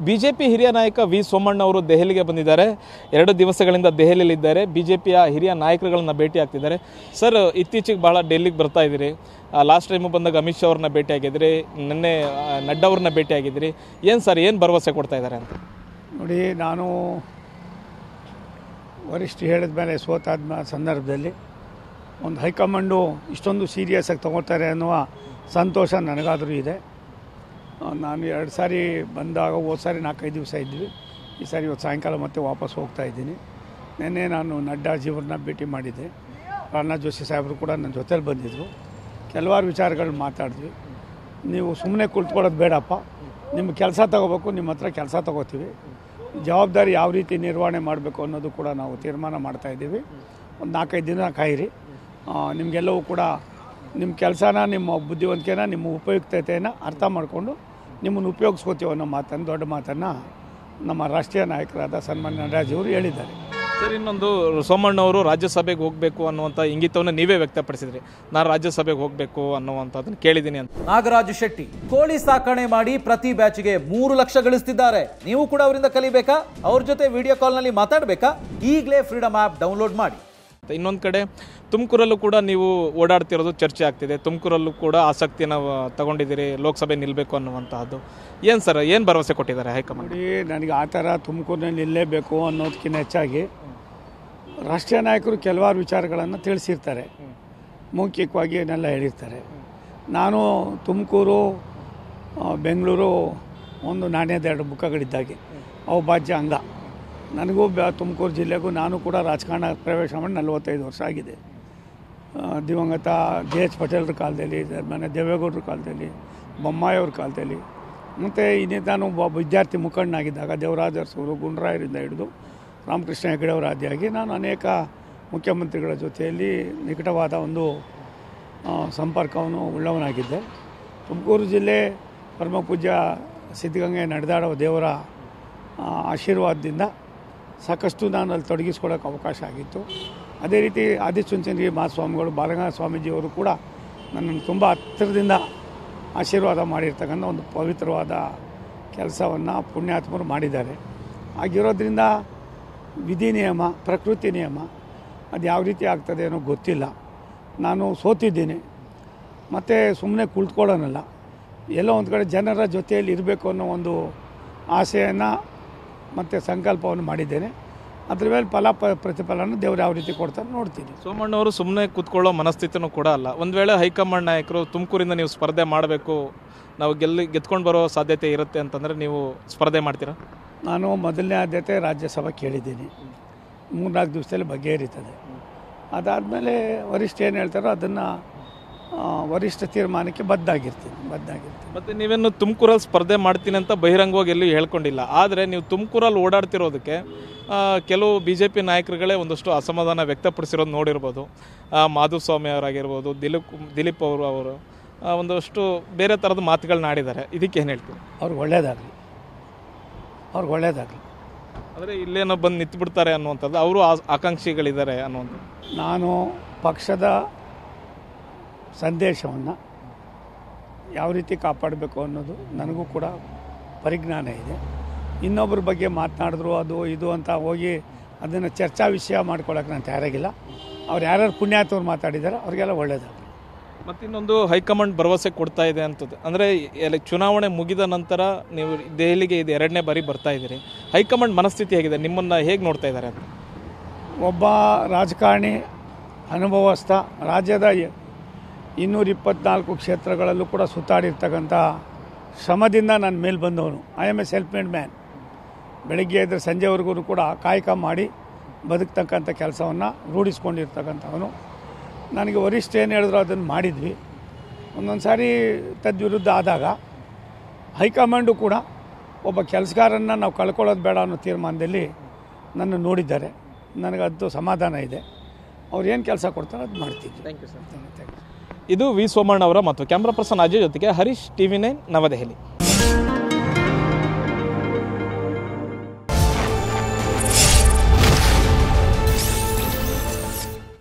BJP ಹಿರಿಯ ನಾಯಕ V Somanna ಅವರು ದೆಹಲಿಗೆ ಬಂದಿದ್ದಾರೆ. 2 ದಿವಸಗಳಿಂದ ದೆಹಲಿಯಲ್ಲಿದ್ದಾರೆ. ಬಿಜೆಪಿಯ ಹಿರಿಯ ನಾಯಕರುಗಳನ್ನ ಭೇಟಿ ಆಗ್ತಿದ್ದಾರೆ. ಸರ್, ಇತ್ತೀಚೆಗೆ ಭಾಳ ಡೆಲ್ಲಿಗೆ ಬರ್ತಾ ಇದ್ದೀರಿ. ಲಾಸ್ಟ್ ಟೈಮು ಬಂದಾಗ ಅಮಿತ್ ಶಾ ಅವ್ರನ್ನ ಭೇಟಿಯಾಗಿದ್ರಿ, ನಿನ್ನೆ ನಡ್ಡಾ ಅವ್ರನ್ನ ಭೇಟಿಯಾಗಿದ್ರಿ. ಏನು ಸರ್, ಏನು ಭರವಸೆ ಕೊಡ್ತಾ ಇದ್ದಾರೆ ಅಂತ? ನೋಡಿ, ನಾನು ವರಿಷ್ಠ ಹೇಳಿದ ಮೇಲೆ ಸೋತಾದ ಸಂದರ್ಭದಲ್ಲಿ ಒಂದು ಹೈಕಮಾಂಡು ಇಷ್ಟೊಂದು ಸೀರಿಯಸ್ ಆಗಿ ತೊಗೊಳ್ತಾರೆ ಅನ್ನುವ ಸಂತೋಷ ನನಗಾದರೂ ಇದೆ. ನಾನು 2 ಸಾರಿ ಬಂದಾಗ ಹೋದ ಸಾರಿ 4-5 ದಿವಸ ಇದ್ವಿ. ಈ ಸಾರಿ ಇವತ್ತು ಸಾಯಂಕಾಲ ಮತ್ತೆ ವಾಪಸ್ ಹೋಗ್ತಾ ಇದ್ದೀನಿ. ನಿನ್ನೆ ನಾನು ನಡ್ಡಾಜಿಯವ್ರನ್ನ ಭೇಟಿ ಮಾಡಿದ್ದೆ. ಪ್ರಹ್ಲಾದ್ ಜೋಶಿ ಸಾಹೇಬರು ಕೂಡ ನನ್ನ ಜೊತೇಲಿ ಬಂದಿದ್ದರು. ಕೆಲವಾರು ವಿಚಾರಗಳು ಮಾತಾಡಿದ್ವಿ. ನೀವು ಸುಮ್ಮನೆ ಕುಳಿತುಕೊಳ್ಳೋದು ಬೇಡಪ್ಪ, ನಿಮ್ಮ ಕೆಲಸ ತಗೋಬೇಕು, ನಿಮ್ಮ ಹತ್ರ ಕೆಲಸ ತಗೋತೀವಿ, ಜವಾಬ್ದಾರಿ ಯಾವ ರೀತಿ ನಿರ್ವಹಣೆ ಮಾಡಬೇಕು ಅನ್ನೋದು ಕೂಡ ನಾವು ತೀರ್ಮಾನ ಮಾಡ್ತಾಯಿದ್ದೀವಿ. ಒಂದು 4-5 ದಿನ ಕಾಯಿರಿ. ನಿಮಗೆಲ್ಲವೂ ಕೂಡ ನಿಮ್ಮ ಕೆಲಸನ, ನಿಮ್ಮ ಬುದ್ಧಿವಂತಿಕೆನ, ನಿಮ್ಮ ಉಪಯುಕ್ತತೆಯನ್ನು ಅರ್ಥ ಮಾಡಿಕೊಂಡು ನಿಮ್ಮನ್ನು ಉಪಯೋಗಿಸ್ಕೋತೀವಿ ಅನ್ನೋ ಮಾತನ್ನು, ದೊಡ್ಡ ಮಾತನ್ನು ನಮ್ಮ ರಾಷ್ಟ್ರೀಯ ನಾಯಕರಾದ ಸನ್ಮಾನ್ಯ ನಡ್ಡಾಜಿಯವರು ಹೇಳಿದ್ದಾರೆ. ಸರ್, ಇನ್ನೊಂದು ಸೋಮಣ್ಣವರು ರಾಜ್ಯಸಭೆಗೆ ಹೋಗಬೇಕು ಅನ್ನುವಂಥ ಇಂಗಿತವನ್ನು ನೀವೇ ವ್ಯಕ್ತಪಡಿಸಿದ್ರಿ. ನಾನು ರಾಜ್ಯಸಭೆಗೆ ಹೋಗಬೇಕು ಅನ್ನುವಂಥದ್ದನ್ನು ಕೇಳಿದ್ದೀನಿ ಅಂತ. ನಾಗರಾಜ್ ಶೆಟ್ಟಿ ಕೋಳಿ ಸಾಕಣೆ ಮಾಡಿ ಪ್ರತಿ ಬ್ಯಾಚ್ಗೆ 3 ಲಕ್ಷ ಗಳಿಸ್ತಿದ್ದಾರೆ. ನೀವು ಕೂಡ ಅವರಿಂದ ಕಲಿಬೇಕಾ? ಅವ್ರ ಜೊತೆ ವಿಡಿಯೋ ಕಾಲ್ನಲ್ಲಿ ಮಾತಾಡಬೇಕಾ? ಈಗಲೇ ಫ್ರೀಡಮ್ ಆ್ಯಪ್ ಡೌನ್ಲೋಡ್ ಮಾಡಿ. ಇನ್ನೊಂದು ಕಡೆ ತುಮಕೂರಲ್ಲೂ ಕೂಡ ನೀವು ಓಡಾಡ್ತಿರೋದು ಚರ್ಚೆ ಆಗ್ತಿದೆ. ತುಮಕೂರಲ್ಲೂ ಕೂಡ ಆಸಕ್ತಿಯನ್ನು ತಗೊಂಡಿದ್ದೀರಿ, ಲೋಕಸಭೆ ನಿಲ್ಲಬೇಕು ಅನ್ನುವಂತಹದ್ದು. ಏನು ಸರ್, ಏನು ಭರವಸೆ ಕೊಟ್ಟಿದ್ದಾರೆ ಹೈಕಮಾಂಡ್? ನೋಡಿ, ನನಗೆ ಆ ಥರ ತುಮಕೂರಿನಲ್ಲಿ ನಿಲ್ಲೇಬೇಕು ಅನ್ನೋದಕ್ಕಿಂತ ಹೆಚ್ಚಾಗಿ ರಾಷ್ಟ್ರೀಯ ನಾಯಕರು ಕೆಲವಾರು ವಿಚಾರಗಳನ್ನು ತಿಳಿಸಿರ್ತಾರೆ, ಮೌಖಿಕವಾಗಿ ಏನೆಲ್ಲ ಹೇಳಿರ್ತಾರೆ. ನಾನು ತುಮಕೂರು, ಬೆಂಗಳೂರು ಒಂದು ನಾಣ್ಯದ 2 ಮುಖಗಳಿದ್ದಾಗೆ, ಅವಿಭಾಜ್ಯ ಅಂಗ. ನನಗೂ ತುಮಕೂರು ಜಿಲ್ಲೆಗೂ ನಾನು ಕೂಡ ರಾಜಕಾರಣ ಪ್ರವೇಶ ಮಾಡಿ 45 ವರ್ಷ ಆಗಿದೆ. ದಿವಂಗತ JH ಪಟೇಲ್ರ ಕಾಲದಲ್ಲಿ, ಮನೆ ದೇವೇಗೌಡರ ಕಾಲದಲ್ಲಿ, ಬೊಮ್ಮಾಯಿಯವ್ರ ಕಾಲದಲ್ಲಿ, ಮತ್ತು ಇನ್ನೇ ನಾನು ವಿದ್ಯಾರ್ಥಿ ಮುಖಂಡನಾಗಿದ್ದಾಗ ದೇವರಾಜ ಅರಸು, ಗುಂಡ್ರಾಯರಿಂದ ಹಿಡಿದು ರಾಮಕೃಷ್ಣ ಹೆಗಡೆ ಅವರ ಆದಿಯಾಗಿ ನಾನು ಅನೇಕ ಮುಖ್ಯಮಂತ್ರಿಗಳ ಜೊತೆಯಲ್ಲಿ ನಿಕಟವಾದ ಒಂದು ಸಂಪರ್ಕವನ್ನು ಉಳ್ಳವನಾಗಿದ್ದೆ. ತುಮಕೂರು ಜಿಲ್ಲೆ ಪರಮ ಪೂಜ್ಯ ಸಿದ್ಧಗಂಗೆ ನಡೆದಾಡುವ ದೇವರ ಆಶೀರ್ವಾದದಿಂದ ಸಾಕಷ್ಟು ನಾನು ಅಲ್ಲಿ ತೊಡಗಿಸ್ಕೊಳ್ಳೋಕೆ ಅವಕಾಶ ಆಗಿತ್ತು. ಅದೇ ರೀತಿ ಆದಿಚುಂಚನಗಿರಿ ಮಹಾಸ್ವಾಮಿಗಳು, ಬಾಲಗಂಗಾಧರ ಸ್ವಾಮೀಜಿಯವರು ಕೂಡ ನನ್ನನ್ನು ತುಂಬ ಹತ್ತಿರದಿಂದ ಆಶೀರ್ವಾದ ಮಾಡಿರ್ತಕ್ಕಂಥ ಒಂದು ಪವಿತ್ರವಾದ ಕೆಲಸವನ್ನು ಪುಣ್ಯಾತ್ಮರು ಮಾಡಿದ್ದಾರೆ. ಆಗಿರೋದ್ರಿಂದ ವಿಧಿ ನಿಯಮ, ಪ್ರಕೃತಿ ನಿಯಮ ಅದು ಯಾವ ರೀತಿ ಆಗ್ತದೆ ಅನ್ನೋ ಗೊತ್ತಿಲ್ಲ. ನಾನು ಸೋತಿದ್ದೀನಿ, ಮತ್ತು ಸುಮ್ಮನೆ ಕುಳಿತುಕೊಳ್ಳೋನಲ್ಲ, ಎಲ್ಲೋ ಒಂದು ಕಡೆ ಜನರ ಜೊತೆಯಲ್ಲಿ ಇರಬೇಕು ಅನ್ನೋ ಒಂದು ಆಸೆಯನ್ನು ಮತ್ತು ಸಂಕಲ್ಪವನ್ನು ಮಾಡಿದ್ದೇನೆ. ಅದ್ರ ಮೇಲೆ ಪ್ರತಿಫಲನ ದೇವರು ಯಾವ ರೀತಿ ಕೊಡ್ತಾರೆ ನೋಡ್ತೀನಿ. ಸೋಮಣ್ಣವರು ಸುಮ್ಮನೆ ಕೂತ್ಕೊಳ್ಳೋ ಮನಸ್ಥಿತಿನೂ ಕೂಡ ಅಲ್ಲ. ಒಂದು ವೇಳೆ ಹೈಕಮಾಂಡ್ ನಾಯಕರು ತುಮಕೂರಿಂದ ನೀವು ಸ್ಪರ್ಧೆ ಮಾಡಬೇಕು, ನಾವು ಗೆದ್ಕೊಂಡು ಬರೋ ಸಾಧ್ಯತೆ ಇರುತ್ತೆ ಅಂತಂದರೆ ನೀವು ಸ್ಪರ್ಧೆ ಮಾಡ್ತೀರಾ? ನಾನು ಮೊದಲನೇ ಆದ್ಯತೆ ರಾಜ್ಯಸಭೆ ಕೇಳಿದ್ದೀನಿ. 3-4 ದಿವಸದಲ್ಲಿ ಬಗೆಹರಿತದೆ. ಅದಾದಮೇಲೆ ವರಿಷ್ಠ ಏನು ಹೇಳ್ತಾರೋ ಅದನ್ನು ವರಿಷ್ಠ ತೀರ್ಮಾನಕ್ಕೆ ಬದ್ಧಾಗಿರ್ತೀನಿ. ಮತ್ತು ನೀವೇನು ತುಮಕೂರಲ್ಲಿ ಸ್ಪರ್ಧೆ ಮಾಡ್ತೀನಿ ಅಂತ ಬಹಿರಂಗವಾಗಿ ಎಲ್ಲೂ ಹೇಳ್ಕೊಂಡಿಲ್ಲ. ಆದರೆ ನೀವು ತುಮಕೂರಲ್ಲಿ ಓಡಾಡ್ತಿರೋದಕ್ಕೆ ಕೆಲವು BJP ನಾಯಕರುಗಳೇ ಒಂದಷ್ಟು ಅಸಮಾಧಾನ ವ್ಯಕ್ತಪಡಿಸಿರೋದು ನೋಡಿರ್ಬೋದು. ಮಾಧುಸ್ವಾಮಿ ಅವರಾಗಿರ್ಬೋದು, ದಿಲೀಪ್ ಅವರು ಒಂದಷ್ಟು ಬೇರೆ ಥರದ ಮಾತುಗಳನ್ನ ಆಡಿದ್ದಾರೆ. ಇದಕ್ಕೆ ಏನು ಹೇಳ್ತೀವಿ? ಅವ್ರಿಗೆ ಒಳ್ಳೆಯದಾಗಲಿ. ಅಂದರೆ ಇಲ್ಲೇನೋ ಬಂದು ನಿಂತುಬಿಡ್ತಾರೆ ಅನ್ನುವಂಥದ್ದು, ಅವರು ಆಕಾಂಕ್ಷಿಗಳಿದ್ದಾರೆ ಅನ್ನುವಂಥದ್ದು. ನಾನು ಪಕ್ಷದ ಸಂದೇಶವನ್ನು ಯಾವ ರೀತಿ ಕಾಪಾಡಬೇಕು ಅನ್ನೋದು ನನಗೂ ಕೂಡ ಪರಿಜ್ಞಾನ ಇದೆ. ಇನ್ನೊಬ್ಬರ ಬಗ್ಗೆ ಮಾತನಾಡಿದ್ರು ಅದು ಇದು ಅಂತ ಹೋಗಿ ಅದನ್ನು ಚರ್ಚಾ ವಿಷಯ ಮಾಡ್ಕೊಳ್ಳೋಕೆ ನಾನು ತಯಾರಾಗಿಲ್ಲ. ಅವ್ರು ಯಾರ್ಯಾರು ಪುಣ್ಯಾತ್ಮರು ಮಾತಾಡಿದ್ದಾರೆ ಅವ್ರಿಗೆಲ್ಲ ಒಳ್ಳೆಯದಾಗಲಿ. ಮತ್ತಿನ್ನೊಂದು ಹೈಕಮಾಂಡ್ ಭರವಸೆ ಕೊಡ್ತಾ ಇದೆ ಅಂತದ್ದು ಅಂದರೆ ಚುನಾವಣೆ ಮುಗಿದ ನಂತರ ನೀವು ದೆಹಲಿಗೆ ಇದು 2ನೇ ಬಾರಿ ಬರ್ತಾ ಇದ್ದೀರಿ. ಹೈಕಮಾಂಡ್ ಮನಸ್ಥಿತಿ ಹೇಗಿದೆ, ನಿಮ್ಮನ್ನು ಹೇಗೆ ನೋಡ್ತಾ ಇದ್ದಾರೆ ಅಂತ? ಒಬ್ಬ ರಾಜಕಾರಣಿ, ಅನುಭವಸ್ಥ, ರಾಜ್ಯದ 224 ಕ್ಷೇತ್ರಗಳಲ್ಲೂ ಕೂಡ ಸುತ್ತಾಡಿರ್ತಕ್ಕಂಥ ಶ್ರಮದಿಂದ ನಾನು ಮೇಲೆ ಬಂದವನು. I am A self made man. ಬೆಳಗ್ಗೆ ಎದ್ದರೆ ಸಂಜೆವರೆಗೂ ಕೂಡ ಕಾಯಕ ಮಾಡಿ ಬದುಕ್ತಕ್ಕಂಥ ಕೆಲಸವನ್ನು ರೂಢಿಸ್ಕೊಂಡಿರ್ತಕ್ಕಂಥವನು. ನನಗೆ ವರಿಷ್ಠ ಏನು ಹೇಳಿದ್ರು ಅದನ್ನು ಮಾಡಿದ್ವಿ. ಒಂದೊಂದು ಸಾರಿ ತದ್ವಿರುದ್ಧ ಆದಾಗ ಹೈಕಮಾಂಡು ಕೂಡ ಒಬ್ಬ ಕೆಲಸಗಾರನ್ನು ನಾವು ಕಳ್ಕೊಳ್ಳೋದು ಬೇಡ ಅನ್ನೋ ತೀರ್ಮಾನದಲ್ಲಿ ನನ್ನ ನೋಡಿದ್ದಾರೆ. ನನಗಂತೂ ಸಮಾಧಾನ ಇದೆ. ಅವ್ರು ಏನು ಕೆಲಸ ಕೊಡ್ತಾರೋ ಅದು ಮಾಡ್ತಿದ್ವಿ. Thank you sir. ಇದು ವಿ ಸೋಮಣ್ಣ ಅವರ ಮತ್ತು ಕ್ಯಾಮ್ರಾ ಪರ್ಸನ್ ಅಜಯ್ ಜೊತೆಗೆ ಹರೀಶ್, TV9 ನವದೆಹಲಿ.